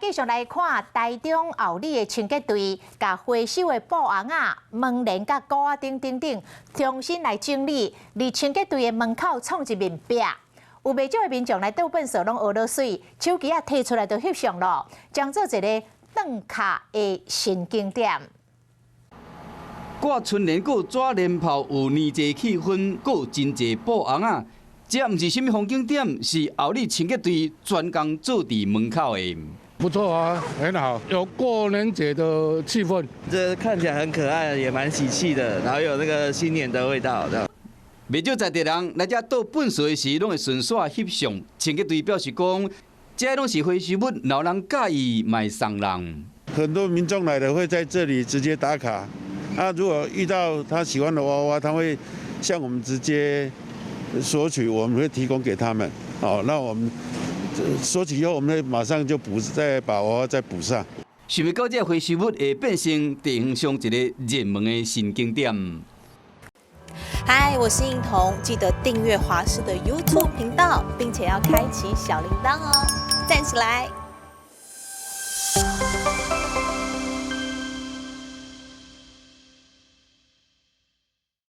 继续来看台中后里的清洁队，甲回收的布红啊、门帘、甲高啊等，重新来整理，伫清洁队的门口创一面壁。有袂少的民众来倒粪扫拢学落水，手机啊摕出来就翕相咯，将做一个转卡的新景点。挂春联、有纸连炮，有年节气氛，有真济布红啊。这毋是什么风景点，是后里清洁队专工做伫门口的。不错啊，很好，有过年节的气氛。这看起来很可爱，也蛮喜气的，然后有那个新年的味道。袂少在地人来这倒粪扫时，拢会顺续翕相。清洁队表示讲，这拢是回收物，老人介意卖送人。很多民众来了会在这里直接打卡。如果遇到他喜欢的娃娃，他会向我们直接索取，我们会提供给他们。那我们索取以后，我们会马上就再把娃娃再补上。想要到这回收物会变成地方上一个热门的新景点。嗨，我是映彤，记得订阅华视的 YouTube 频道，并且要开启小铃铛哦，站起来。